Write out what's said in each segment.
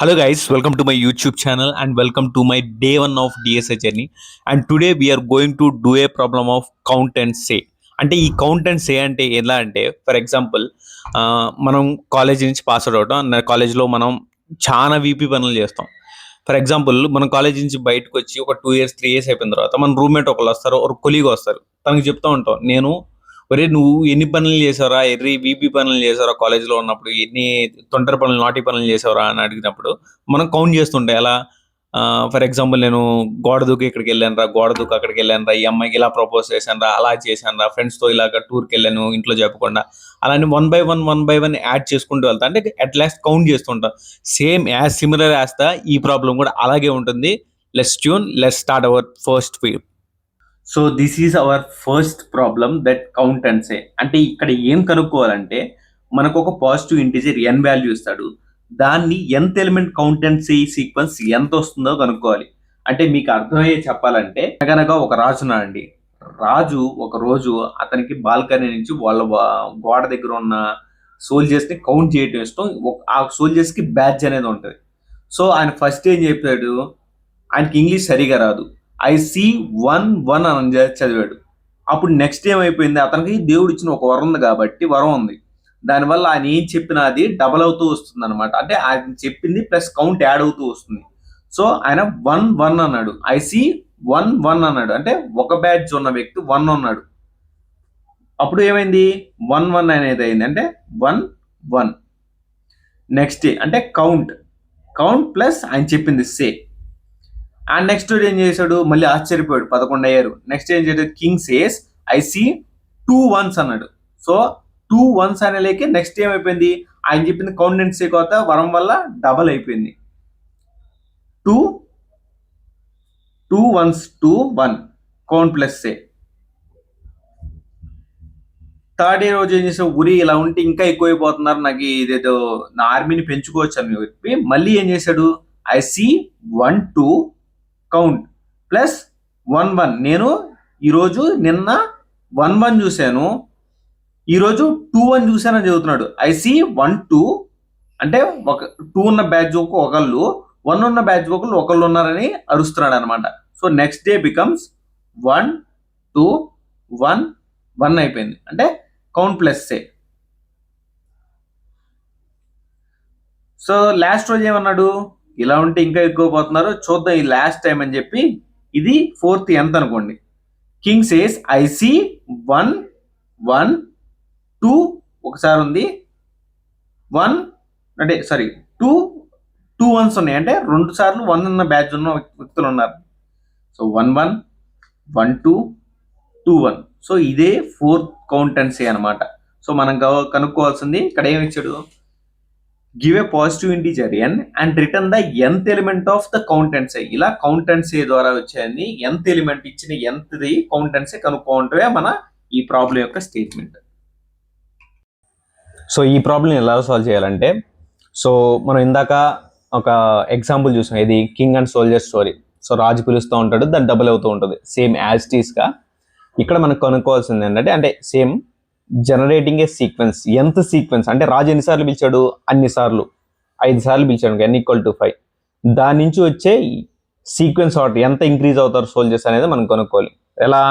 Hello guys, welcome to my YouTube channel and welcome to my day one of DSA journey. And today we are going to do a problem of count and say. అంటే ఈ count and say అంటే ఎలా అంటే for example మనం college నుంచి pass out అవటం కాలేజ్లో మనం చాలా వీపీ పనులు చేస్తాం. ఫర్ ఎగ్జాంపుల్ మనం కాలేజ్ నుంచి బయటకు వచ్చి ఒక 2 years 3 years అయిపోయిన తర్వాత మన రూమ్మేట్ ఒకళ్ళు వస్తారు, ఒక కొలీగ్ వస్తారు. తనకి చెప్తూ ఉంటాం, నేను ఒరే నువ్వు ఎన్ని పనులు చేసావురా, ఎర్రి వీపీ పనులు చేసావురా కాలేజ్లో ఉన్నప్పుడు, ఎన్ని తొంటరి పనులు నాటి పనులు చేసావురా అని అడిగినప్పుడు మనం కౌంట్ చేస్తుంటాయి. ఎలా ఫర్ ఎగ్జాంపుల్ నేను గోడ దూకి ఇక్కడికి వెళ్ళాను రా, గోడ దూకి అక్కడికి వెళ్ళాను రా, ఈ అమ్మాయికి ఇలా ప్రపోజ్ చేశాను రా, అలా చేశాను రా, ఫ్రెండ్స్తో ఇలాగ టూర్కి వెళ్ళాను ఇంట్లో చెప్పకుండా, అలానే వన్ బై వన్ యాడ్ చేసుకుంటూ వెళ్తా. అంటే అట్ లాస్ట్ కౌంట్ చేస్తుంటాం. సేమ్ యాజ్ సిమిలర్ యాజ్ ఈ ప్రాబ్లం కూడా అలాగే ఉంటుంది. Let's start our first week. So this is our first problem that count and say. అంటే ఇక్కడ ఏం కనుక్కోవాలంటే మనకు ఒక పాజిటివ్ ఇంటిజర్ ఎన్ వాల్యూ ఇస్తాడు, దాన్ని ఎంత element count and say sequence ఎంత వస్తుందో కనుక్కోవాలి. అంటే మీకు అర్థమయ్యే చెప్పాలంటే కనుక ఒక రాజు ఉన్నాడండి. రాజు ఒక రోజు అతనికి బాల్కనీ నుంచి వాళ్ళ గోడ దగ్గర ఉన్న సోల్జర్స్ ని కౌంట్ చేయడం ఇష్టం. ఆ సోల్జర్స్ కి బ్యాడ్జ్ అనేది ఉంటుంది. సో ఆయన ఫస్ట్ ఏం చెప్పాడు, ఆయనకి ఇంగ్లీష్ సరిగా రాదు, ఐ సీ 1 అని చదివాడు. అప్పుడు నెక్స్ట్ ఏమైపోయింది, అతనికి దేవుడు ఇచ్చిన ఒక వరం ఉంది కాబట్టి వరం ఉంది, దానివల్ల ఆయన ఏం చెప్పినా అది డబల్ అవుతూ వస్తుంది అనమాట. అంటే ఆయన చెప్పింది ప్లస్ కౌంట్ యాడ్ అవుతూ వస్తుంది. సో ఆయన 1 అన్నాడు, ఐ సీ 1 అన్నాడు, అంటే ఒక బ్యాడ్జ్ ఉన్న వ్యక్తి 1 ఉన్నాడు. అప్పుడు ఏమైంది, 1 అనేది అయింది, అంటే 1. నెక్స్ట్ అంటే కౌంట్ ప్లస్ ఆయన చెప్పింది సే. అండ్ నెక్స్ట్ ఏం చేశాడు, మళ్ళీ ఆశ్చర్యపోయాడు, 11 అయ్యారు. నెక్స్ట్ ఏం చేశాడు, king says I see 2 1s అన్నాడు. సో 2 1s అనేలేకే నెక్స్ట్ ఏమైపోయింది, ఆయన చెప్పింది కౌంట్ అండ్ సే కొత్త వరం వల్ల డబల్ అయిపోయింది. 2 1s 2 1 కౌంట్ ప్లస్ సే. థర్డ్ ఇయర్ రోజు ఏం చేసావు, ఉరి ఇలా ఉంటే ఇంకా ఎక్కువైపోతున్నారు, నాకు ఇదేదో నా ఆర్మీని పెంచుకోవచ్చు అని చెప్పి మళ్ళీ ఏం చేశాడు, ఐ సీ 1 2 కౌంట్ ప్లస్ 1 నేను ఈరోజు నిన్న 1 చూశాను, ఈరోజు 2 1 చూశానని చదువుతున్నాడు. ఐ సీ 1 2 అంటే ఒక 2 ఉన్న బ్యాచ్ ఒకళ్ళు, 1 ఉన్న బ్యాచ్ ఒకళ్ళు ఉన్నారని అరుస్తున్నాడు అనమాట. సో నెక్స్ట్ డే బికమ్స్ 1 2 1 అయిపోయింది, అంటే కౌంట్ ప్లస్ సే. సో లాస్ట్ రోజు ఏమన్నాడు, ఇలా ఉంటే ఇంకా ఎక్కువ పోతున్నారు, చూద్దాం ఈ లాస్ట్ టైం అని చెప్పి ఇది 4th ఎంత అనుకోండి. కింగ్ సేస్ ఐ సీ 1 1 2 ఒకసారి ఉంది, 1 అంటే సారీ 2 1s ఉన్నాయి, అంటే 2 సార్లు 1 ఉన్న బ్యాచ్ ఉన్న వ్యక్తులు ఉన్నారు. సో 1 1 1 2 2 1. సో ఇదే 4th కౌంట్ అండ్ సే అనమాట. సో మనం కనుక్కోవాల్సింది ఇక్కడ ఏమి ఇచ్చాడు, give a positive integer n and return the nth element of the count and say. ఇలా కౌంట్ అండ్ సే ద్వారా వచ్చేది nth ఎలిమెంట్ ఇచ్చిన nthది కౌంట్ అండ్ సే కనుక్కోవటమే మన ఈ ప్రాబ్లం యొక్క స్టేట్మెంట్. సో ఈ ప్రాబ్లం ఎలా సాల్వ్ చేయాలంటే, సో మనం ఇందాక ఒక ఎగ్జాంపుల్ చూసాం, ఇది king and soldier story. So రాజు పిలుస్తూ ఉంటాడు, దాన్ని డబుల్ అవుతూ ఉంటుంది, సేమ్ యాజ్ టీస్గా. ఇక్కడ మనకు కనుక్కోవాల్సింది ఏంటంటే, అంటే సేమ్ జనరేటింగ్ ఏ సీక్వెన్స్, ఎంత సీక్వెన్స్ అంటే రాజు ఎన్నిసార్లు పిలిచాడు, అన్ని సార్లు 5 సార్లు పిలిచాడు, n = 5. దాని నుంచి వచ్చే సీక్వెన్స్ ఆర్డర్ ఎంత ఇంక్రీజ్ అవుతారు సోల్జర్స్ అనేది మనం కనుక్కోవాలి. ఎలా,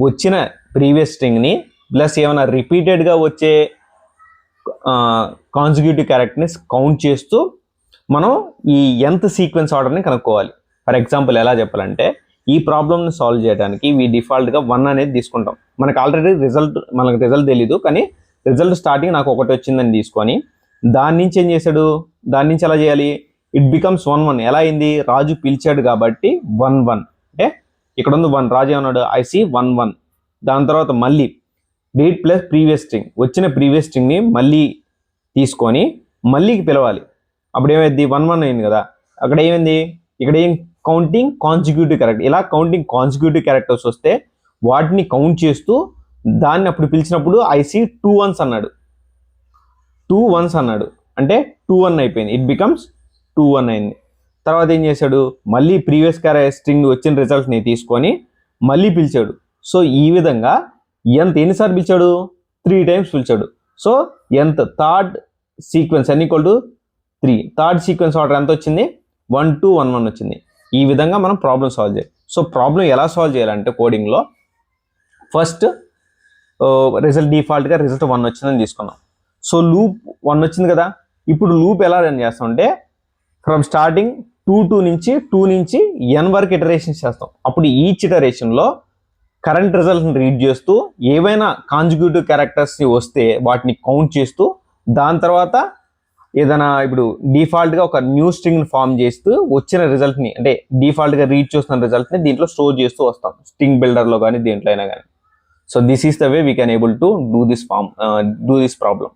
వచ్చిన ప్రీవియస్ స్ట్రింగ్ని ప్లస్ ఏమైనా రిపీటెడ్గా వచ్చే కాన్సిక్యూటివ్ క్యారెక్టర్ని కౌంట్ చేస్తూ మనం ఈ nth సీక్వెన్స్ ఆర్డర్ని కనుక్కోవాలి. ఫర్ ఎగ్జాంపుల్ ఎలా చెప్పాలంటే, ఈ ప్రాబ్లమ్ని సాల్వ్ చేయడానికి డిఫాల్ట్గా 1 అనేది తీసుకుంటాం. మనకు ఆల్రెడీ మనకు రిజల్ట్ తెలీదు, కానీ రిజల్ట్ స్టార్టింగ్ నాకు 1 వచ్చిందని తీసుకొని దాని నుంచి ఏం చేశాడు, దాని నుంచి ఎలా చేయాలి, ఇట్ బికమ్స్ 1 1. ఎలా అయింది, రాజు పిలిచాడు కాబట్టి 1 1, అంటే ఇక్కడ ఉంది 1, రాజు ఏమన్నాడు, ఐ సీ 1 1. దాని తర్వాత మళ్ళీ రీడ్ ప్లస్ ప్రీవియస్ స్ట్రింగ్, వచ్చిన ప్రీవియస్ స్ట్రింగ్ని మళ్ళీ తీసుకొని మళ్ళీ పిలవాలి. అప్పుడు ఏమైంది, 1 1 అయింది కదా. అక్కడ ఏమైంది, ఇక్కడ ఏం కౌంటింగ్ కాన్సిక్యూటివ్ క్యారెక్టర్. ఇలా కౌంటింగ్ కాన్సిక్యూటివ్ క్యారెక్టర్స్ వస్తే వాటిని కౌంట్ చేస్తూ దాన్ని అప్పుడు పిలిచినప్పుడు ఐ సీ 2 1s అన్నాడు, 2 1s అన్నాడు, అంటే 2 1 అయిపోయింది, ఇట్ బికమ్స్ 2 1 అయింది. తర్వాత ఏం చేశాడు, మళ్ళీ ప్రీవియస్ స్ట్రింగ్ వచ్చిన రిజల్ట్ని తీసుకొని మళ్ళీ పిలిచాడు. సో ఈ విధంగా ఎన్నిసార్లు పిలిచాడు, 3 times పిలిచాడు. So third sequence n = 3. Third sequence order ఎంత వచ్చింది? 1 2 1 1 వచ్చింది. ఈ విధంగా మనం ప్రాబ్లం సాల్వ్ చేయాలి. సో ప్రాబ్లం ఎలా సాల్వ్ చేయాలంటే కోడింగ్లో ఫస్ట్ రిజల్ట్ డిఫాల్ట్గా రిజల్ట్ 1 వచ్చిందని తీసుకున్నాం. సో లూప్ 1 వచ్చింది కదా, ఇప్పుడు లూప్ ఎలా రన్ చేస్తామంటే ఫ్రమ్ స్టార్టింగ్ 2 నుంచి n వరకు ఇటరేషన్స్ చేస్తాం. అప్పుడు ఈచ్ ఇటరేషన్లో కరెంట్ రిజల్ట్ని రీడ్ చేస్తూ ఏవైనా కాంజిక్యూటివ్ క్యారెక్టర్స్ని వస్తే వాటిని కౌంట్ చేస్తూ దాని తర్వాత ఏదైనా ఇప్పుడు డిఫాల్ట్గా ఒక న్యూ స్ట్రింగ్ని ఫామ్ చేస్తూ వచ్చిన రిజల్ట్ని అంటే డిఫాల్ట్గా రీడ్ చేస్తున్న రిజల్ట్ని దీంట్లో స్టోర్ చేస్తూ వస్తాం, స్ట్రింగ్ బిల్డర్లో కానీ దేంట్లో అయినా కానీ. So this is the way we can able to do this problem.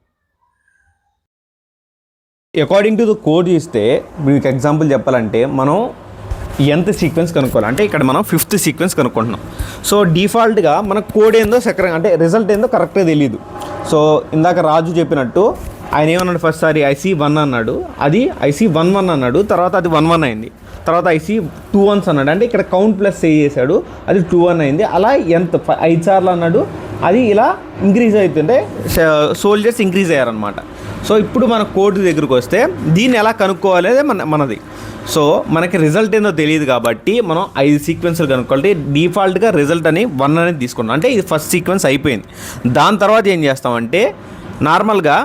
According to the code ఇస్తే మీకు ఎగ్జాంపుల్ చెప్పాలంటే మనం ఎంత సీక్వెన్స్ కనుక్కోవాలి అంటే ఇక్కడ మనం 5th సీక్వెన్స్ కనుక్కుంటున్నాం. సో డిఫాల్ట్గా మన కోడ్ ఏందో అంటే రిజల్ట్ ఏందో కరెక్ట్గా తెలియదు. సో ఇందాక రాజు చెప్పినట్టు ఆయన ఏమన్నాడు, ఫస్ట్ సారి IC1 అన్నాడు, అది IC11 అన్నాడు, తర్వాత అది 11 అయింది, తర్వాత IC21 అన్నాడు, అంటే ఇక్కడ కౌంట్ ప్లస్ చేసాడు, అది 21 అయింది. అలా ఎంత 5 సార్లు అన్నాడు, అది ఇలా ఇంక్రీజ్ అవుతుంటే సోల్జర్స్ ఇంక్రీజ్ అయ్యారనమాట. సో ఇప్పుడు మన కోడ్ దగ్గరికి వస్తే దీన్ని ఎలా కనుక్కోవాలి మనది. సో మనకి రిజల్ట్ ఏందో తెలియదు కాబట్టి మనం 5 సీక్వెన్స్లు కనుక్కోవాలి. డిఫాల్ట్గా రిజల్ట్ అని 1 అనేది తీసుకున్నాం, అంటే ఇది ఫస్ట్ సీక్వెన్స్ అయిపోయింది. దాని తర్వాత ఏం చేస్తామంటే నార్మల్గా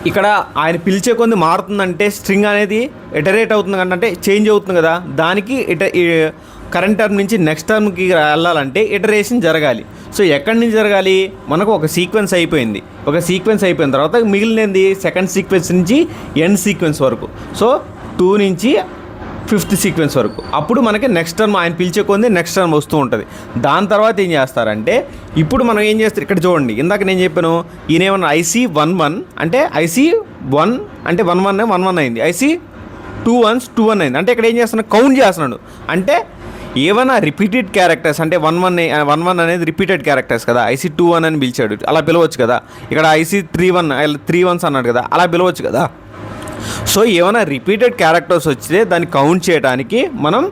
ఇక్కడ ఆయన పిలిచే కొంది మారుతుందంటే స్ట్రింగ్ అనేది ఇటరేట్ అవుతుంది అంటే చేంజ్ అవుతుంది కదా, దానికి కరెంట్ టర్మ్ నుంచి నెక్స్ట్ టర్మ్కి వెళ్ళాలంటే ఇటరేషన్ జరగాలి. సో ఎక్కడి నుంచి జరగాలి, మనకు ఒక సీక్వెన్స్ అయిపోయింది, ఒక సీక్వెన్స్ అయిపోయిన తర్వాత మిగిలినది సెకండ్ సీక్వెన్స్ నుంచి ఎండ్ సీక్వెన్స్ వరకు, సో 2 నుంచి 5th సీక్వెన్స్ వరకు. అప్పుడు మనకి నెక్స్ట్ టర్మ్ ఆయన పిలిచే కొంది నెక్స్ట్ టర్మ్ వస్తూ ఉంటుంది. దాని తర్వాత ఏం చేస్తారంటే ఇప్పుడు మనం ఏం చేస్తారు, ఇక్కడ చూడండి, ఇందాక నేను చెప్పాను ఈయనేమన్నా IC11 అంటే IC1 అంటే 11 అయింది, IC21 అయింది, అంటే ఇక్కడ ఏం చేస్తున్నాడు, కౌంట్ చేస్తున్నాడు. అంటే ఏమైనా రిపీటెడ్ క్యారెక్టర్స్ అంటే 11 అనేది రిపీటెడ్ క్యారెక్టర్స్ కదా, IC21 అని పిలిచాడు, అలా పిలవచ్చు కదా. ఇక్కడ IC31 3 1s అన్నాడు కదా, అలా పిలవచ్చు కదా. సో ఏమైనా రిపీటెడ్ క్యారెక్టర్స్ వస్తే దాన్ని కౌంట్ చేయడానికి మనం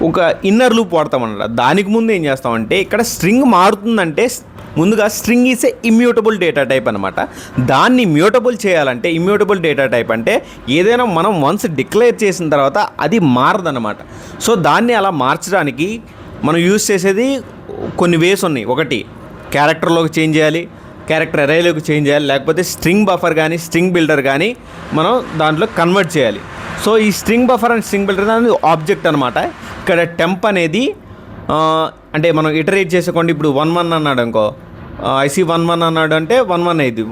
ఒక ఇన్నర్ లూప్ వాడతామన్నమాట. దానికి ముందు ఏం చేస్తామంటే ఇక్కడ స్ట్రింగ్ మారుతుందంటే ముందుగా string is a immutable data type అనమాట. దాన్ని మ్యూటబుల్ చేయాలంటే ఇమ్యూటబుల్ డేటా టైప్ అంటే ఏదైనా మనం వన్స్ డిక్లేర్ చేసిన తర్వాత అది మారదనమాట. సో దాన్ని అలా మార్చడానికి మనం యూజ్ చేసేది కొన్ని వేస్ ఉన్నాయి. ఒకటి క్యారెక్టర్లోకి చేంజ్ చేయాలి, క్యారెక్టర్ అరేలోకి చేంజ్ చేయాలి, లేకపోతే స్ట్రింగ్ బఫర్ కానీ స్ట్రింగ్ బిల్డర్ కానీ మనం దాంట్లో కన్వర్ట్ చేయాలి. సో ఈ string buffer and string builder అనేది ఆబ్జెక్ట్ అనమాట. ఇక్కడ టెంప్ అనేది అంటే మనం ఇటరేట్ చేసుకోండి, ఇప్పుడు 11 అన్నాడు అనుకో, IC11 అన్నాడు అంటే 11 అయింది,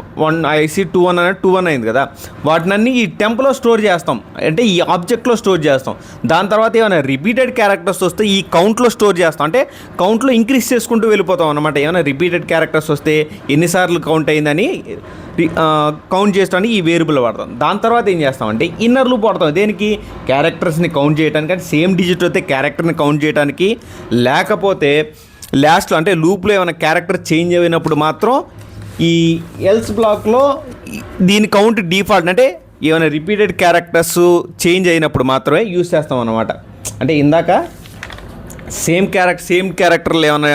IC21 అన్నాడు 21 అయింది కదా. వాటినన్నీ ఈ టెంప్లో స్టోర్ చేస్తాం, అంటే ఈ ఆబ్జెక్ట్లో స్టోర్ చేస్తాం. దాని తర్వాత ఏమైనా రిపీటెడ్ క్యారెక్టర్స్ వస్తే ఈ కౌంట్లో స్టోర్ చేస్తాం, అంటే కౌంట్లో ఇంక్రీజ్ చేసుకుంటూ వెళ్ళిపోతాం అనమాట. ఏమైనా రిపీటెడ్ క్యారెక్టర్స్ వస్తే ఎన్నిసార్లు కౌంట్ అయిందని కౌంట్ చేయడానికి ఈ వేరియబుల్ వాడతాం. దాని తర్వాత ఏం చేస్తామంటే ఇన్నర్ లూప్ వాడతాం. దేనికి, క్యారెక్టర్స్ని కౌంట్ చేయడానికి, అంటే సేమ్ డిజిట్ అయితే క్యారెక్టర్ని కౌంట్ చేయడానికి, లేకపోతే లాస్ట్లో అంటే లూప్లో ఏమైనా క్యారెక్టర్ చేంజ్ అయినప్పుడు మాత్రం ఈ ఎల్స్ బ్లాక్లో దీని కౌంట్ డిఫాల్ట్ అంటే ఏమైనా రిపీటెడ్ క్యారెక్టర్స్ చేంజ్ అయినప్పుడు మాత్రమే యూజ్ చేస్తాం అన్నమాట. అంటే ఇందాక సేమ్ క్యారెక్టర్లు ఏమైనా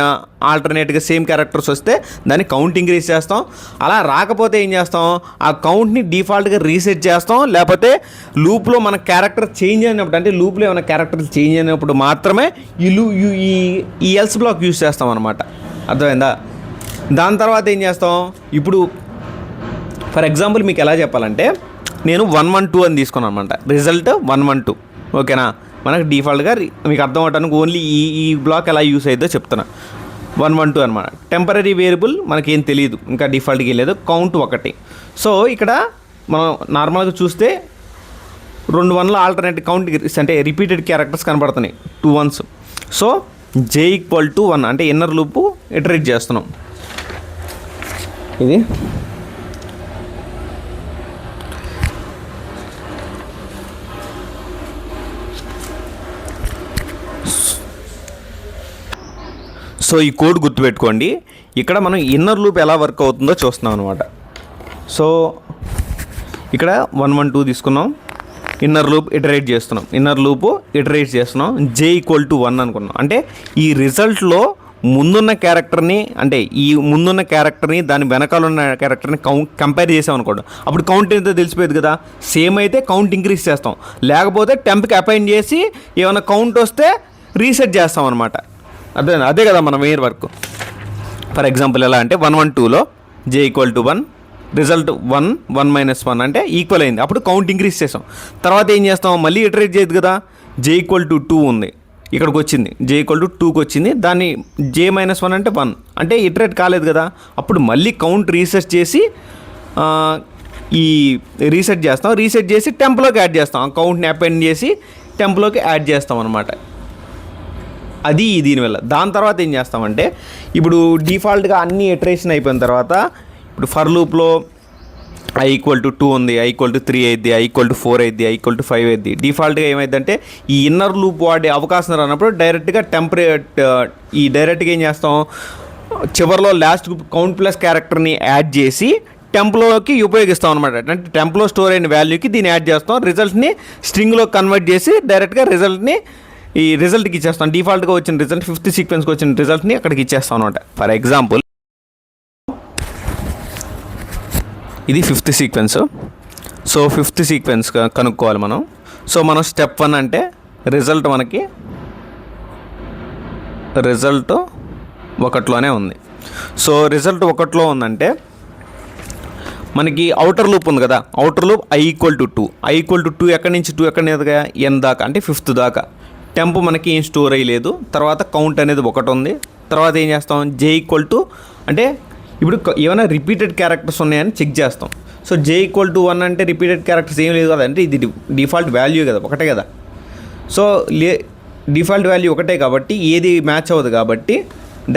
ఆల్టర్నేట్గా సేమ్ క్యారెక్టర్స్ వస్తే దాన్ని కౌంట్ ఇంక్రీజ్ చేస్తాం. అలా రాకపోతే ఏం చేస్తాం, ఆ కౌంట్ని డిఫాల్ట్గా రీసెట్ చేస్తాం. లేకపోతే లూప్లో మన క్యారెక్టర్ చేంజ్ అయినప్పుడు, అంటే లూప్లో ఏమైనా క్యారెక్టర్ చేంజ్ అయినప్పుడు మాత్రమే ఈ ఎల్స్ బ్లాక్ యూజ్ చేస్తాం అనమాట. అర్థమైందా? దాని తర్వాత ఏం చేస్తాం, ఇప్పుడు ఫర్ ఎగ్జాంపుల్ మీకు ఎలా చెప్పాలంటే నేను 112 అని తీసుకున్నాను అనమాట, రిజల్ట్ 112. ఓకేనా, మనకు డిఫాల్ట్గా మీకు అర్థం అవడానికి ఓన్లీ ఈ బ్లాక్ ఎలా యూస్ అవుతుందో చెప్తున్నా. 112 అనమాట. టెంపరీ వేరియబుల్ మనకేం తెలియదు, ఇంకా డిఫాల్ట్గా వెళ్ళలేదు, కౌంట్ 1. సో ఇక్కడ మనం నార్మల్గా చూస్తే 2 1ల ఆల్టర్నేట్ కౌంట్ అంటే రిపీటెడ్ క్యారెక్టర్స్ కనబడుతున్నాయి, 2 1s. సో j = 1 అంటే ఇన్నర్ లూపు ఇటరేట్ చేస్తున్నాం. ఇది సో ఈ కోడ్ గుర్తుపెట్టుకోండి. ఇక్కడ మనం ఇన్నర్ లూప్ ఎలా వర్క్ అవుతుందో చూస్తున్నాం అనమాట. సో ఇక్కడ 112 తీసుకున్నాం, ఇన్నర్ లూప్ ఇటరేట్ చేస్తున్నాం, j = 1 అనుకున్నాం. అంటే ఈ రిజల్ట్లో ముందున్న క్యారెక్టర్ని అంటే ఈ ముందున్న క్యారెక్టర్ని దాని వెనకాల ఉన్న క్యారెక్టర్ని కంపేర్ చేసాం అనుకోండి, అప్పుడు కౌంట్ ఎంతో తెలిసిపోయేది కదా. సేమ్ అయితే కౌంట్ ఇంక్రీజ్ చేస్తాం, లేకపోతే టెంప్కి అపాయింట్ చేసి ఏమైనా కౌంట్ వస్తే రీసెట్ చేస్తాం అనమాట. అదే కదా మన మెయిన్ వర్క్. ఫర్ ఎగ్జాంపుల్ ఎలా అంటే 1 1 2లో j = 1, రిజల్ట్ 1 1 - 1 అంటే ఈక్వల్ అయింది, అప్పుడు కౌంట్ ఇంక్రీజ్ చేసాం. తర్వాత ఏం చేస్తాం, మళ్ళీ ఇటరేట్ చేయదు కదా. j = 2 ఉంది, ఇక్కడికి వచ్చింది, j = 2కి వచ్చింది, దాన్ని j - 1 అంటే 1 అంటే ఇటరేట్ కాలేదు కదా. అప్పుడు మళ్ళీ కౌంట్ రీసెట్ చేసి ఈ రీసెట్ చేస్తాం, రీసెట్ చేసి టెంప్లోకి యాడ్ చేస్తాం, కౌంట్ని అపెండ్ చేసి టెంప్లోకి యాడ్ చేస్తాం అనమాట. అది దీనివల్ల. దాని తర్వాత ఏం చేస్తామంటే, ఇప్పుడు డిఫాల్ట్గా అన్ని ఇటరేషన్ అయిపోయిన తర్వాత ఇప్పుడు ఫర్ లూప్లో i = 2 ఉంది, i = 3 అయింది, i = 4 అయింది, i = 5 అయింది. డిఫాల్ట్గా ఏమైందంటే ఈ ఇన్నర్ లూప్ వాడే అవకాశం రానప్పుడు డైరెక్ట్గా డైరెక్ట్గా ఏం చేస్తాం, చివరిలో లాస్ట్ కౌంట్ ప్లస్ క్యారెక్టర్ని యాడ్ చేసి టెంప్లోకి ఉపయోగిస్తాం అనమాట. అంటే టెంప్లో స్టోర్ అయిన వాల్యూకి దీన్ని యాడ్ చేస్తాం, రిజల్ట్ని స్ట్రింగ్లో కన్వర్ట్ చేసి డైరెక్ట్గా ఈ రిజల్ట్కి ఇచ్చేస్తాం. డిఫాల్ట్గా వచ్చిన రిజల్ట్ 5th సీక్వెన్స్కి వచ్చిన రిజల్ట్ని అక్కడికి ఇచ్చేస్తాం అనమాట. ఫర్ ఎగ్జాంపుల్ ఇది 5th sequence. So 5th sequence కనుక్కోవాలి మనం. సో మనం స్టెప్ 1 అంటే రిజల్ట్ మనకి రిజల్ట్ 1లోనే ఉంది. సో రిజల్ట్ 1లో ఉందంటే మనకి అవుటర్ లూప్ ఉంది కదా, అవుటర్ లూప్ i = 2, i = 2 ఎక్కడి నుంచి 2 ఎక్కడి మీదుగా n దాకా అంటే 5th దాకా. టెంప్ మనకి ఏం స్టోర్ అయ్యలేదు, తర్వాత కౌంట్ అనేది 1 ఉంది. తర్వాత ఏం చేస్తాం, j = అంటే ఇప్పుడు ఏమైనా రిపీటెడ్ క్యారెక్టర్స్ ఉన్నాయని చెక్ చేస్తాం. సో j = 1 అంటే రిపీటెడ్ క్యారెక్టర్స్ ఏం లేదు కదా, అంటే ఇది డిఫాల్ట్ వాల్యూ కదా, ఒకటే కదా. సో డిఫాల్ట్ వాల్యూ ఒకటే కాబట్టి ఏది మ్యాచ్ అవ్వదు కాబట్టి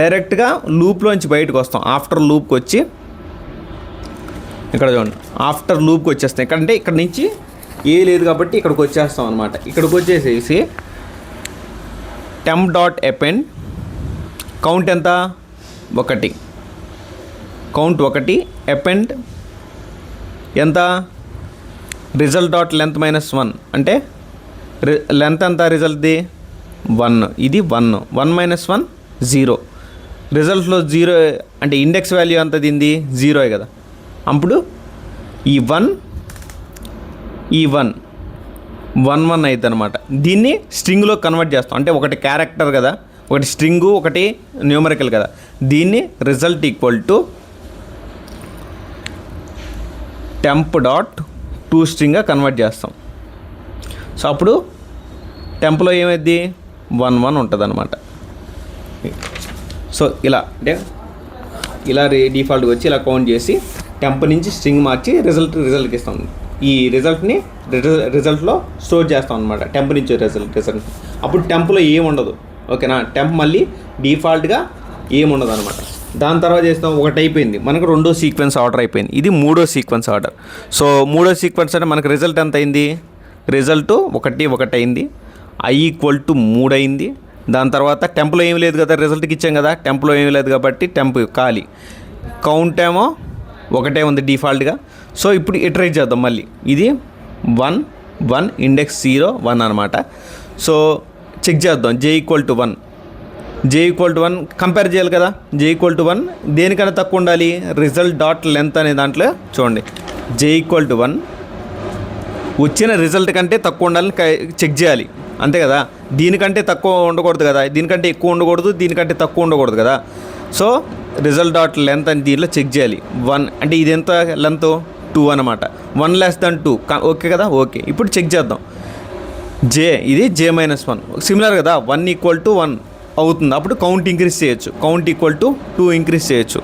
డైరెక్ట్గా లూప్లోంచి బయటకు వస్తాం. ఆఫ్టర్ లూప్కి వచ్చి ఇక్కడ చూడండి, ఆఫ్టర్ లూప్కి వచ్చేస్తాం. ఎక్కడంటే ఇక్కడ నుంచి ఏ లేదు కాబట్టి ఇక్కడికి వచ్చేస్తాం అనమాట. ఇక్కడికి వచ్చేసేసి temp.append కౌంట్ ఎంత 1, కౌంట్ 1, append ఎంత result.length - 1 అంటే లెంత్ ఎంత రిజల్ట్ది 1, ఇది 1 1 - 1 0. రిజల్ట్లో 0 అంటే ఇండెక్స్ వాల్యూ ఎంత దీనిది 0 కదా. అప్పుడు ఈ 1 1 అవుతుంది అనమాట. దీన్ని స్ట్రింగ్లో కన్వర్ట్ చేస్తాం, అంటే ఒకటి క్యారెక్టర్ కదా, ఒకటి స్ట్రింగు, ఒకటి న్యూమరికల్ కదా. దీన్ని రిజల్ట్ = temp.toStringగా కన్వర్ట్ చేస్తాం. సో అప్పుడు టెంప్లో ఏమైంది 1 1 ఉంటుంది అనమాట. సో ఇలా అంటే ఇలా డిఫాల్ట్గా వచ్చి ఇలా కౌంట్ చేసి టెంప్ నుంచి స్ట్రింగ్ మార్చి రిజల్ట్కి ఇస్తాం. ఈ రిజల్ట్ని రిజల్ట్లో స్టోర్ చేస్తాం అనమాట, టెంప్ నుంచి రిజల్ట్. అప్పుడు టెంప్లో ఏముండదు, ఓకేనా. టెంప్ మళ్ళీ డిఫాల్ట్గా ఏముండదు అనమాట. దాని తర్వాత చేస్తాం, ఒకటి అయిపోయింది మనకు, 2వ సీక్వెన్స్ ఆర్డర్ అయిపోయింది, ఇది 3వ సీక్వెన్స్ ఆర్డర్. సో 3వ సీక్వెన్స్ అంటే మనకు రిజల్ట్ ఎంత అయింది, రిజల్ట్ 1 1 అయింది, i = 3 అయింది. దాని తర్వాత టెంప్లో ఏమి లేదు కదా, రిజల్ట్కి ఇచ్చాం కదా, టెంప్లో ఏమి లేదు కాబట్టి టెంప్ ఖాళీ. కౌంట్ ఏమో 1 ఉంది డిఫాల్ట్గా. సో ఇప్పుడు ఇటరేట్ చేద్దాం మళ్ళీ. ఇది 1 1 ఇండెక్స్ 0 1 అనమాట. సో చెక్ చేద్దాం, j = 1, j = 1 కంపేర్ చేయాలి కదా. j = 1 దేనికన్నా తక్కువ ఉండాలి, result.length అనే దాంట్లో చూడండి, j = 1 వచ్చిన రిజల్ట్ కంటే తక్కువ ఉండాలని చెక్ చేయాలి, అంతే కదా. దీనికంటే తక్కువ ఉండకూడదు కదా, దీనికంటే ఎక్కువ ఉండకూడదు, దీనికంటే తక్కువ ఉండకూడదు కదా. సో result.length అని దీనిలో చెక్ చేయాలి. 1 అంటే ఇది ఎంత లెంత్ 2 అనమాట, 1 < 2 ఓకే కదా. ఓకే, ఇప్పుడు చెక్ చేద్దాం. ఇది j - 1 సిమిలర్ కదా, 1 = 1 అవుతుంది. అప్పుడు కౌంట్ ఇంక్రీజ్ చేయొచ్చు, కౌంట్ = 2 ఇంక్రీజ్ చేయొచ్చు,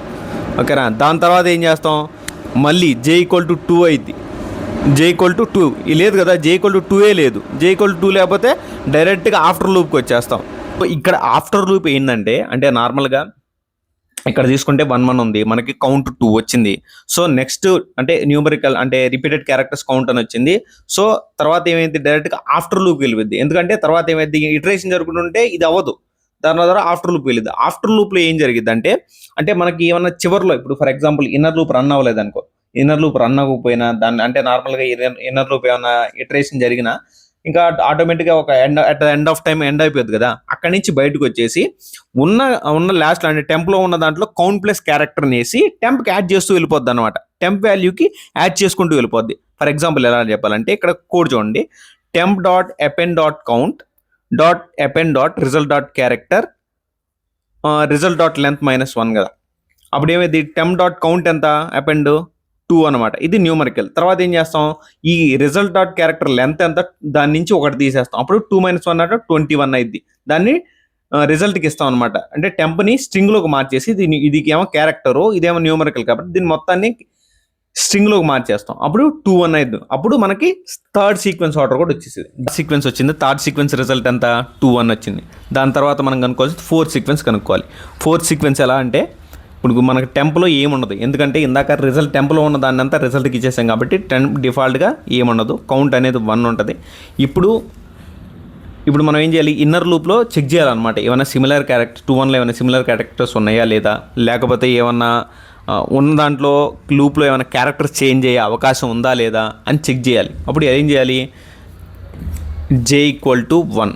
ఓకేనా. దాని తర్వాత ఏం చేస్తాం, మళ్ళీ j = 2 అయింది, j = 2 లేదు కదా, j = 2 లేదు. j = 2 లేకపోతే డైరెక్ట్గా ఆఫ్టర్ లూప్కి వచ్చేస్తాం. ఇక్కడ ఆఫ్టర్ లూప్ ఏంటంటే, అంటే నార్మల్గా ఇక్కడ తీసుకుంటే 1 1 ఉంది, మనకి కౌంట్ 2 వచ్చింది. సో నెక్స్ట్ అంటే న్యూమరికల్ అంటే రిపీటెడ్ క్యారెక్టర్స్ కౌంట్ అని వచ్చింది. సో తర్వాత ఏమైంది, డైరెక్ట్గా ఆఫ్టర్ లూప్కి వెళ్ళిపోద్ది. ఎందుకంటే తర్వాత ఏమైంది, ఇటరేషన్ జరుగుతుంటే ఇది అవ్వదు, దాని ద్వారా ఆఫ్టర్ లూప్ వెళ్ళింది. ఆఫ్టర్ లూప్లో ఏం జరిగింది అంటే మనకి ఏమన్నా చివరిలో, ఇప్పుడు for example inner loop run అవ్వలేదు అనుకో, ఇన్నర్ లూప్ రన్ అవ్వకపోయినా దాన్ని అంటే నార్మల్గా ఇన్నర్ లూప్ ఏమన్నా ఇటరేషన్ జరిగినా ఇంకా ఆటోమేటిక్గా ఒక end at the end of time end అయిపోద్ది కదా. అక్కడి నుంచి బయటకు వచ్చేసి ఉన్న ఉన్న లాస్ట్ అంటే టెంప్లో ఉన్న దాంట్లో కౌంట్ ప్లస్ క్యారెక్టర్ని వేసి టెంప్కి యాడ్ చేస్తూ వెళ్ళిపోద్ది అనమాట. టెంప్ వాల్యూకి యాడ్ చేసుకుంటూ వెళ్ళిపోద్ది. ఫర్ ఎగ్జాంపుల్ ఎలా చెప్పాలంటే ఇక్కడ కోడ్ చూడండి, temp dot append dot count dot append dot result dot character result dot length -1 కదా. అప్పుడు ఏమైంది, టెంప్ డాట్ కౌంట్ ఎంత, అపెండ్ 2 అనమాట. ఇది న్యూమరికల్. తర్వాత ఏం చేస్తాం, ఈ రిజల్ట్ డాట్ క్యారెక్టర్ లెంత్ ఎంత దాని నుంచి ఒకటి తీసేస్తాం. అప్పుడు 2 - 1 అంటే 21 అయింది. దాన్ని రిజల్ట్కి ఇస్తాం అనమాట. అంటే టెంప్ని స్ట్రింగ్లోకి మార్చేసి ఇది ఏమో క్యారెక్టరు, ఇదేమో న్యూమరికల్ కాబట్టి దీని మొత్తాన్ని స్ట్రింగ్లోకి మార్చేస్తాం. అప్పుడు 21 అయింది. అప్పుడు మనకి థర్డ్ సీక్వెన్స్ ఆర్డర్ కూడా వచ్చేసింది. సీక్వెన్స్ వచ్చింది. థర్డ్ సీక్వెన్స్ రిజల్ట్ ఎంత, 21 వచ్చింది. దాని తర్వాత మనం కనుక్కోవాల్సి ఫోర్త్ సీక్వెన్స్ కనుక్కోవాలి. ఫోర్త్ సీక్వెన్స్ ఎలా అంటే, ఇప్పుడు మనకి టెంప్లో ఏముండదు, ఎందుకంటే ఇందాక రిజల్ట్ టెంప్లో ఉన్న దాన్ని అంతా రిజల్ట్కి ఇచ్చేసాం కాబట్టి టెంప్ డిఫాల్ట్గా ఏముండదు, కౌంట్ అనేది 1 ఉంటుంది. ఇప్పుడు మనం ఏం చేయాలి, ఇన్నర్ లూప్లో చెక్ చేయాలన్నమాట. ఏమైనా సిమిలర్ క్యారెక్టర్ 21లో ఏమైనా సిమిలర్ క్యారెక్టర్స్ ఉన్నాయా లేదా, లేకపోతే ఏమన్నా ఉన్న దాంట్లో లూప్లో ఏమైనా క్యారెక్టర్స్ చేంజ్ అయ్యే అవకాశం ఉందా లేదా అని చెక్ చేయాలి. అప్పుడు ఏం చేయాలి, j = 1,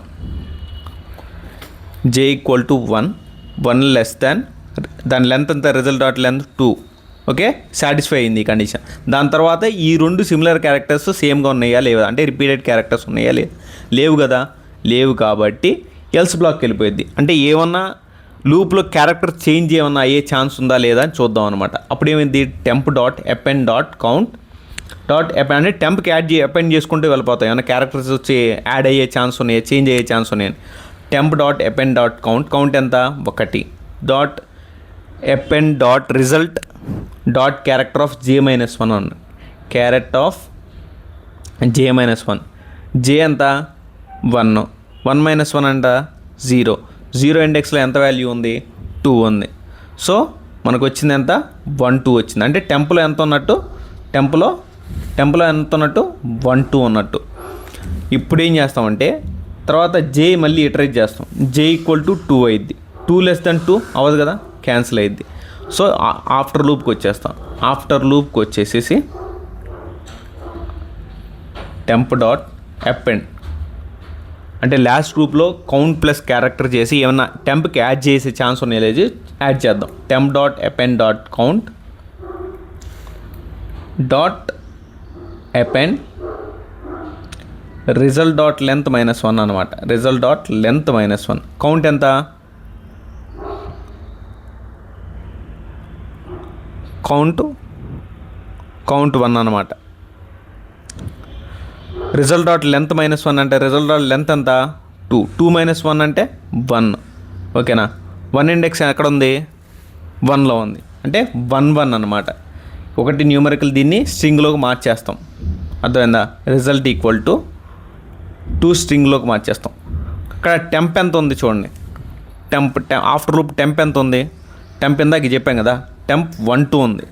j = 1 లెస్ దాన్ దాని లెంత్ అంతా result dot length 2. Okay, satisfy అయింది ఈ కండిషన్. దాని తర్వాత ఈ రెండు సిమిలర్ క్యారెక్టర్స్ సేమ్గా ఉన్నాయా లేదా, అంటే రిపీటెడ్ క్యారెక్టర్స్ ఉన్నాయా లేదా, లేవు కదా, లేవు కాబట్టి ఎల్స్ బ్లాక్కి వెళ్ళిపోయింది. అంటే ఏమన్నా లూప్లో క్యారెక్టర్ చేంజ్ ఏమన్నా అయ్యే ఛాన్స్ ఉందా లేదా అని చూద్దాం అనమాట. అప్పుడు ఏమైంది, temp dot append dot count dot append అంటే టెంప్కి అపెండ్ చేసుకుంటూ వెళ్ళిపోతాయి. ఏమైనా క్యారెక్టర్స్ వచ్చి యాడ్ అయ్యే ఛాన్స్ ఉన్నాయి, చేంజ్ అయ్యే ఛాన్స్ ఉన్నాయి. Temp dot append dot count ఎంత, 1 dot append dot result dot character of j-1 అన్న క్యారెక్టర్ ఆఫ్ j-1, j ఎంత 1, 1 - 1 అంట 0 ఇండెక్స్లో ఎంత వాల్యూ ఉంది, 2 ఉంది. సో మనకు వచ్చింది ఎంత, 1 2 వచ్చింది. అంటే టెంప్లో ఎంత ఉన్నట్టు, టెంప్లో ఎంత ఉన్నట్టు 1 2 ఉన్నట్టు. ఇప్పుడు ఏం చేస్తామంటే తర్వాత j మళ్ళీ ఇటరేట్ చేస్తాం. j = 2 అయింది. 2 < 2 అవ్వదు కదా, క్యాన్సిల్ అయ్యిద్ది. సో ఆఫ్టర్ లూప్కి వచ్చేస్తాం. ఆఫ్టర్ లూప్కి వచ్చేసేసి టెంప్ డాట్ అపెండ్ అంటే లాస్ట్ గ్రూప్లో కౌంట్ ప్లస్ క్యారెక్టర్ చేసి ఏమన్నా టెంప్కి యాడ్ చేసే ఛాన్స్ ఉన్నాయి లేదు యాడ్ చేద్దాం. Temp dot append dot count dot append result dot length -1 అనమాట. Result dot length -1. కౌంట్ ఎంత, కౌంట్ 1 అనమాట. రిజల్ట్ డాట్ లెంత్ -1 అంటే రిజల్ట్ డాట్ లెంత్ ఎంత, 2 - 1 అంటే 1. ఓకేనా, 1 ఇండెక్స్ ఎక్కడ ఉంది, 1లో ఉంది. అంటే 1 1 అనమాట. ఒకటి న్యూమరికల్, దీన్ని స్ట్రింగ్లోకి మార్చేస్తాం. అర్థమైందా, రిజల్ట్ = 2 స్ట్రింగ్లోకి మార్చేస్తాం. ఇక్కడ టెంప్ ఎంత ఉంది చూడండి, ఆఫ్టర్ లూప్ టెంప్ ఎంత ఉంది, టెంప్ ఇందాక చెప్పాం కదా, టెంప్ 1 2 ఉంది.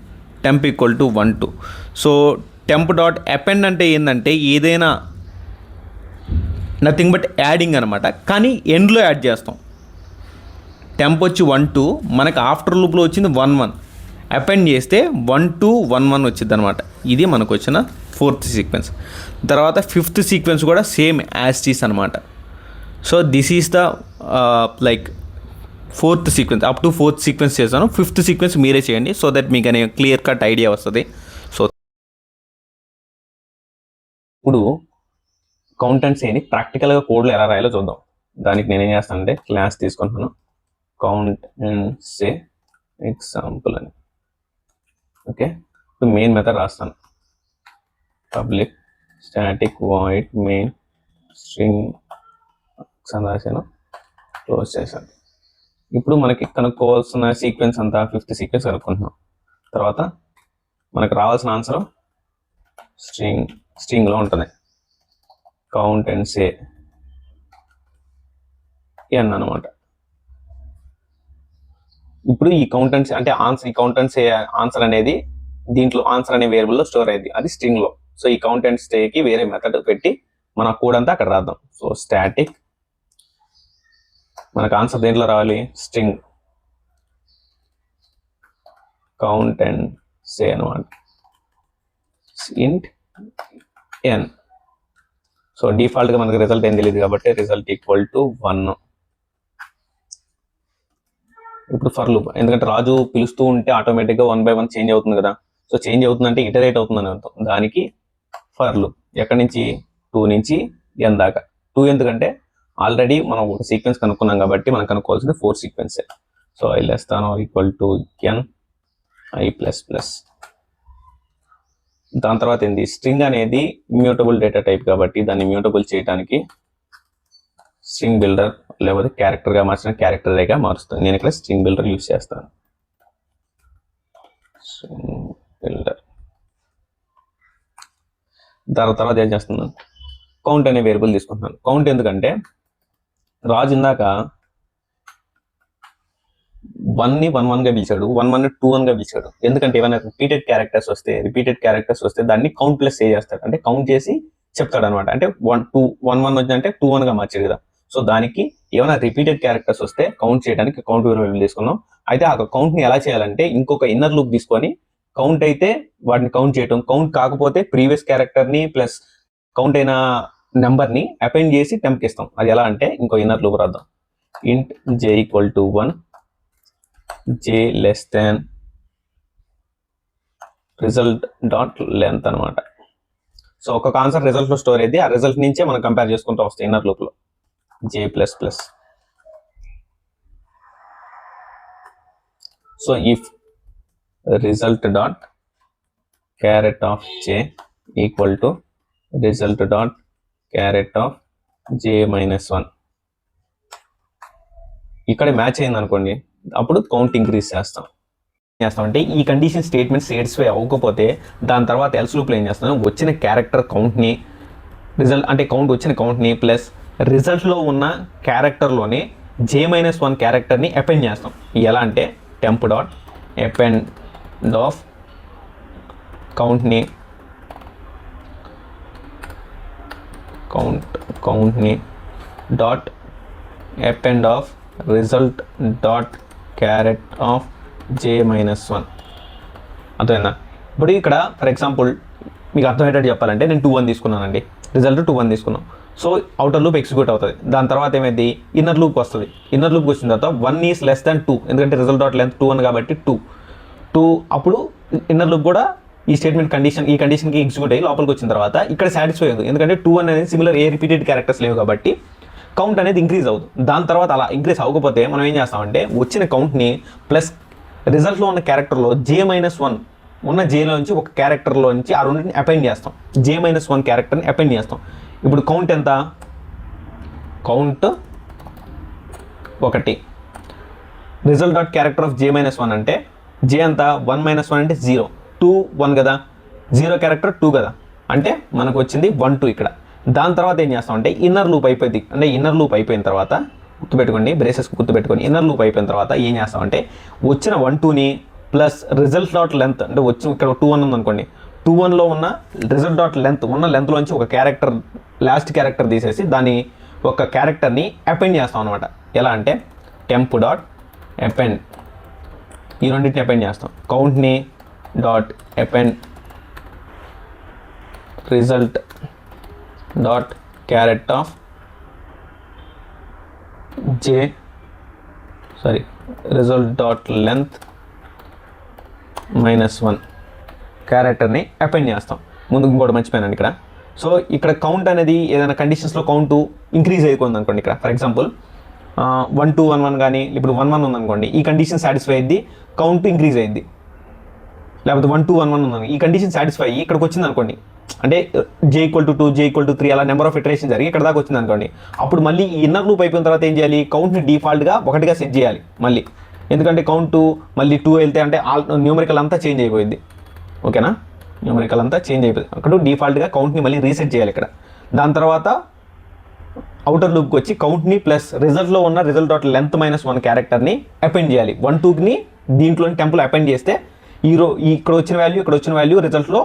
Temp = 1 2. So temp dot append అంటే ఏంటంటే ఏదైనా నథింగ్ బట్ యాడింగ్ అనమాట, కానీ ఎండ్లో యాడ్ చేస్తాం. టెంప్ వచ్చి 1 2, మనకు ఆఫ్టర్ లూప్లో వచ్చింది 1 1, అపెండ్ చేస్తే 1 2 1 1 వచ్చింది అనమాట. ఇది మనకు వచ్చిన ఫోర్త్ సీక్వెన్స్. తర్వాత ఫిఫ్త్ సీక్వెన్స్ కూడా సేమ్ యాజ్ టీస్ అనమాట. So this is the like fourth sequence. Up to fourth sequence చేశాను. ఫిఫ్త్ సీక్వెన్స్ మీరే చేయండి, సో దట్ మీకు అనే క్లియర్ కట్ ఐడియా వస్తుంది. సో ఇప్పుడు కౌంట్ అండ్ సేని ప్రాక్టికల్గా కోడ్లో ఎలా రాయాలో చూద్దాం. దానికి నేనేం చేస్తానంటే క్లాస్ తీసుకుంటున్నాను, కౌంట్ అండ్ సే ఎగ్జాంపుల్ అని. ఓకే, ఇప్పుడు మెయిన్ మెథడ్ రాస్తాను. Public static void main string రాశాను, క్లోజ్ చేశాను. ఇప్పుడు మనకి కనుక్కోవాల్సిన సీక్వెన్స్ అంతా ఫిఫ్త్ సీక్వెన్స్ కనుక్కుంటున్నాం. తర్వాత మనకు రావాల్సిన ఆన్సర్ స్ట్రింగ్లో ఉంటుంది. కౌంట్ అండ్ సే n అనమాట. ఇప్పుడు ఈ కౌంట్ అండ్ సే అంటే ఆన్సర్, ఈ కౌంట్ అండ్ సే ఆన్సర్ అనేది దీంట్లో ఆన్సర్ అనే వేరియబుల్లో స్టోర్ అయ్యింది, అది స్ట్రింగ్లో. సో ఈ కౌంట్ అండ్ సేకి వేరే మెథడ్ పెట్టి మన కోడ్ అంతా అక్కడ రాద్దాం. సో స్టాటిక్ మనకు ఆన్సర్ దేంట్లో రావాలి, స్ట్రింగ్ కౌంట్ అండ్ సే అనమాట. ఇంట్ n సో డిఫాల్ట్గా మనకు రిజల్ట్ ఏం తెలియదు కాబట్టి రిజల్ట్ ఈక్వల్ టు 1. ఇప్పుడు ఫర్ లూప్, ఎందుకంటే రాజు పిలుస్తూ ఉంటే ఆటోమేటిక్గా 1 by 1 చేంజ్ అవుతుంది కదా. సో చేంజ్ అవుతుందంటే ఇటరేట్ అవుతుందని అర్థం. దానికి ఫర్ లూప్ ఎక్కడి నుంచి 2 నుంచి n దాకా. 2 ఎందుకంటే ఆల్రెడీ మనం ఒక సీక్వెన్స్ కనుక్కున్నాం కాబట్టి మనం కనుక్కోవాల్సింది 4 sequence. So I less than or equal to n i plus plus. దాని తర్వాత ఏంది, స్ట్రింగ్ అనేది ఇమ్యూటబుల్ డేటా టైప్ కాబట్టి దాన్ని ఇమ్యూటబుల్ చేయడానికి స్ట్రింగ్ బిల్డర్ లేకపోతే క్యారెక్టర్గా మార్చిన క్యారెక్టర్ రేగా మారుస్తాను. నేను ఇక్కడ స్ట్రింగ్ బిల్డర్ యూస్ చేస్తాను. స్ట్రింగ్ బిల్డర్ దాని తర్వాత ఏం చేస్తున్నాను, కౌంట్ అనే వేరియబుల్ తీసుకుంటున్నాను. కౌంట్ ఎందుకంటే రాజు ఇందాక 1ని 1 గా పిలిచాడు, 1 2 గా పిలిచాడు. ఎందుకంటే ఏమైనా రిపీటెడ్ క్యారెక్టర్స్ వస్తే దాన్ని కౌంట్ ప్లస్ చేస్తాడు, అంటే కౌంట్ చేసి చెప్తాడు అనమాట. అంటే 1 వచ్చిందంటే 2 గా మార్చాడు కదా. సో దానికి ఏమైనా రిపీటెడ్ క్యారెక్టర్స్ వస్తే కౌంట్ చేయడానికి కౌంట్ వేరియబుల్ తీసుకున్నాం. అయితే ఆ కౌంట్ని ఎలా చేయాలంటే ఇంకొక ఇన్నర్ లూప్ తీసుకొని కౌంట్ అయితే వాటిని కౌంట్ చేయటం, కౌంట్ కాకపోతే ప్రీవియస్ క్యారెక్టర్ని ప్లస్ కౌంట్ అయిన నెంబర్ని అపెండ్ చేసి టెంప్కి ఇస్తాం. అది ఎలా అంటే ఇంకో ఇన్నర్ లూప్ రాద్దాం. ఇంట్ j equal to 1, j less than result dot length అనమాట. సో ఒక్కొక్క ఆన్సర్ రిజల్ట్ లో స్టోర్ అయితే ఆ రిజల్ట్ నుంచే మనం కంపేర్ చేసుకుంటూ వస్తాయి ఇన్నర్ లూప్ లో. j plus plus. So if result dot char at of j equal to result dot char at of j minus 1, ఇక్కడ మ్యాచ్ అయింది అనుకోండి, అప్పుడు కౌంట్ ఇంక్రీజ్ చేస్తామంటే ఈ కండిషన్ స్టేట్మెంట్ సాటిస్ఫై అవ్వకపోతే దాని తర్వాత ఎల్స్ లూప్లో ఏం చేస్తాను, వచ్చిన క్యారెక్టర్ కౌంట్ని రిజల్ట్ అంటే వచ్చిన కౌంట్ని ప్లస్ రిజల్ట్లో ఉన్న క్యారెక్టర్లోని j-1 క్యారెక్టర్ని అపెండ్ చేస్తాం. ఎలా అంటే టెంప్ డాట్ అపెండ్ ఆఫ్ కౌంట్ని dot append of result dot char at of j-1. అర్థమైందా? ఇప్పుడు ఇక్కడ ఫర్ ఎగ్జాంపుల్ మీకు అర్థమయ్యేటట్టు చెప్పాలంటే నేను 2-1 తీసుకున్నానండి, రిజల్ట్ 2-1 తీసుకున్నాం. సో అవుటర్ లూప్ ఎగ్జిక్యూట్ అవుతుంది. దాని తర్వాత ఏమైంది, ఇన్నర్ లూప్ వస్తుంది. ఇన్నర్ లూప్కి వచ్చిన తర్వాత 1 ఈస్ లెస్ దాన్ 2, ఎందుకంటే రిజల్ట్ డాట్ లెంత్ 2 కాబట్టి 2. అప్పుడు ఇన్నర్ లూప్ కూడా ఈ స్టేట్మెంట్ ఈ కండిషన్కి ఎగ్జిక్యూట్ అయ్యి లోపలికి వచ్చిన తర్వాత ఇక్కడ సాటిస్ఫై అయ్యదు, ఎందుకంటే 2 అనేది సిమిలర్ ఏ రిపీటెడ్ క్యారెక్టర్స్ లేవు కాబట్టి కౌంట్ అనేది ఇంక్రీజ్ అవుతుంది. దాని తర్వాత అలా ఇంక్రీజ్ అవ్వకపోతే మనం ఏం చేస్తామంటే వచ్చిన కౌంట్ని ప్లస్ రిజల్ట్లో ఉన్న క్యారెక్టర్లో j-1 ఉన్న jలో నుంచి ఒక క్యారెక్టర్లో నుంచి ఆ రెండింటిని అపెండ్ చేస్తాం. j-1 క్యారెక్టర్ని అపెండ్ చేస్తాం. ఇప్పుడు కౌంట్ ఎంత, count 1. Result dot character of j-1 అంటే j ఎంత 1-1 అంటే 0, 2 1 కదా, 0 క్యారెక్టర్ 2 కదా, అంటే మనకు వచ్చింది 1 2 ఇక్కడ. దాని తర్వాత ఏం చేస్తామంటే ఇన్నర్ లూప్ అయిపోయింది. అంటే ఇన్నర్ లూప్ అయిపోయిన తర్వాత గుర్తుపెట్టుకోండి, బ్రేసెస్ గుర్తుపెట్టుకొని ఇన్నర్ లూప్ అయిపోయిన తర్వాత ఏం చేస్తామంటే వచ్చిన 1 2ని ప్లస్ రిజల్ట్ డాట్ లెంత్, అంటే వచ్చి ఇక్కడ 2-1 ఉందనుకోండి, 2-1లో ఉన్న రిజల్ట్ డాట్ లెంత్ ఉన్న లెంత్లోంచి ఒక క్యారెక్టర్ లాస్ట్ క్యారెక్టర్ తీసేసి దాన్ని ఒక క్యారెక్టర్ని అపెండ్ చేస్తాం అనమాట. ఎలా అంటే టెంప్ డాట్ అపెండ్, ఈ రెండింటిని అపెండ్ చేస్తాం. కౌంట్ని dot append result dot char at of result dot length -1 క్యారెక్టర్ని అపెండ్ చేస్తాం. ముందుకు ఇంకోటి మర్చిపోయాను ఇక్కడ. సో ఇక్కడ కౌంట్ అనేది ఏదైనా కండిషన్స్లో కౌంట్ ఇంక్రీజ్ అయిపోయింది అనుకోండి, ఇక్కడ ఫర్ ఎగ్జాంపుల్ 1 2 1 1 కానీ ఇప్పుడు 1 1 ఉందనుకోండి, ఈ కండిషన్ సాటిస్ఫై అయ్యింది, కౌంట్ ఇంక్రీజ్ అయ్యింది. లేకపోతే 1 2 1 1 ఉందని ఈ కండిషన్ సాటిస్ఫై అయ్యి ఇక్కడికి వచ్చింది అనుకోండి, అంటే j=2 j=3 అలా నెంబర్ ఆఫ్ ఇటరేషన్ జరిగి ఇక్కడ దాకా వచ్చింది అనుకోండి, అప్పుడు మళ్ళీ ఈ ఇన్నర్ లూప్ అయిపోయిన తర్వాత ఏం చేయాలి, కౌంట్ని డిఫాల్ట్గా 1గా సెట్ చేయాలి మళ్ళీ. ఎందుకంటే కౌంట్ మళ్ళీ 2 వెళ్తే అంటే న్యూమరికల్ అంతా చేంజ్ అయిపోయింది. ఓకేనా, న్యూమరికల్ అంతా చేంజ్ అయిపోయింది. అక్కడ డిఫాల్ట్గా కౌంట్ని మళ్ళీ రీసెట్ చేయాలి ఇక్కడ. దాని తర్వాత అవుటర్ లూప్కి వచ్చి కౌంట్ని ప్లస్ రిజల్ట్లో ఉన్న రిజల్ట్ డాట్ లెంత్ -1 క్యారెక్టర్ని అపెండ్ చేయాలి. 1 2ని దీంట్లోని టెంపుల్ అపెండ్ చేస్తే ఇక్కడ వచ్చిన వాల్యూ రిజల్ట్లో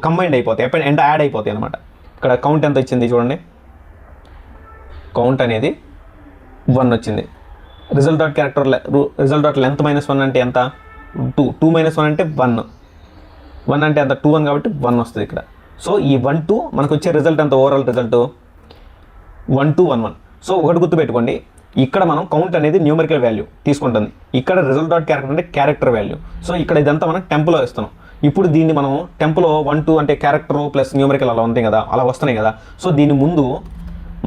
కంబైండ్ అయిపోతాయి, అంటే యాడ్ అయిపోతాయి అనమాట. ఇక్కడ కౌంట్ ఎంత వచ్చింది చూడండి, కౌంట్ అనేది 1 వచ్చింది. రిజల్ట్ డాట్ లెంత్ -1 అంటే ఎంత, 2 2 -1 అంటే 1 అంటే ఎంత 2 1 కాబట్టి 1 వస్తుంది ఇక్కడ. సో ఈ 1 2 మనకు వచ్చే రిజల్ట్ అంత ఓవరాల్ రిజల్ట్ 1 2 1 1. సో ఒకటి గుర్తుపెట్టుకోండి, ఇక్కడ మనం కౌంట్ అనేది న్యూమరికల్ వాల్యూ తీసుకుంటుంది, ఇక్కడ రిజల్ట్ డాట్ క్యారెక్టర్ అంటే క్యారెక్టర్ వాల్యూ. సో ఇక్కడ ఇదంతా మనం టెంపులో ఇస్తున్నాం. ఇప్పుడు దీన్ని మనం టెంపులో 1 2 అంటే క్యారెక్టర్ ప్లస్ న్యూమరికల్ అలా ఉంటాయి కదా, అలా వస్తున్నాయి కదా. సో దీని ముందు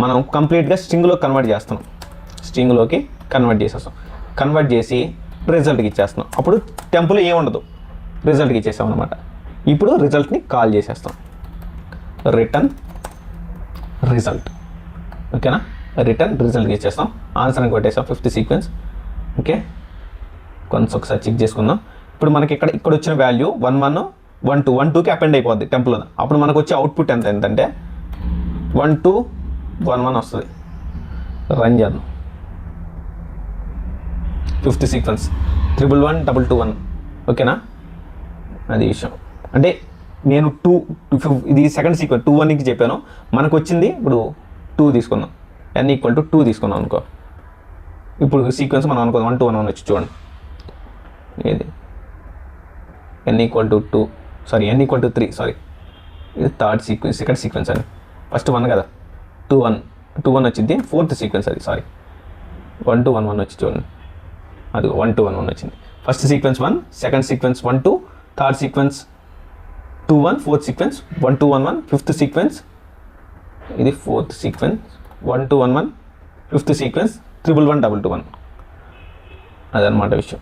మనం కంప్లీట్గా స్ట్రింగ్లో కన్వర్ట్ చేస్తున్నాం, స్ట్రింగ్లోకి కన్వర్ట్ చేసేస్తాం. కన్వర్ట్ చేసి రిజల్ట్కి ఇచ్చేస్తున్నాం. అప్పుడు టెంపులో ఏముండదు, రిజల్ట్కి ఇచ్చేస్తాం అనమాట. ఇప్పుడు రిజల్ట్ని కాల్ చేసేస్తాం, రిటర్న్ రిజల్ట్. ఓకేనా, రిటర్న్ రిజల్ట్కి ఇచ్చేస్తాం. ఆన్సర్ని కొట్టేస్తాం, 5th సీక్వెన్స్. ఓకే, కొంచెం ఒకసారి చెక్ చేసుకుందాం. ఇప్పుడు మనకి ఇక్కడ వచ్చిన వాల్యూ 1 1 1 2 1 2కి అపెండ్ అయిపోద్ది టెంపుల్లో. అప్పుడు మనకు వచ్చే అవుట్పుట్ ఎంతంటే 1 2 1 1 వస్తుంది. రన్ చేద్దాం. 5th sequence 1 1 1 2 2 1. ఓకేనా, అది విషయం. అంటే నేను 2 ఇది సెకండ్ సీక్వెన్స్ 2 1కి చెప్పాను. మనకు వచ్చింది ఇప్పుడు 2 తీసుకుందాం, n = 2 తీసుకున్నాం అనుకో. ఇప్పుడు సీక్వెన్స్ మనం అనుకో 1 2 1 1 వచ్చి చూడండి. ఇది n = 2, సారీ n = 3, సారీ ఇది థర్డ్ సీక్వెన్స్, సెకండ్ సీక్వెన్స్ అని. ఫస్ట్ 1 కదా, 2 1 2 1 వచ్చింది. 4th సీక్వెన్స్ అది, సారీ 1 2 1 1 వచ్చి చూడండి. అది 1 2 1 1 వచ్చింది. First sequence 1, second sequence 1 2, third sequence 2 1, fourth sequence 1 2 1 1, 5th sequence ఇది 4th సీక్వెన్స్ 1 2 1 1, 5th సీక్వెన్స్ 1 1 1 2 1. అదనమాట విషయం.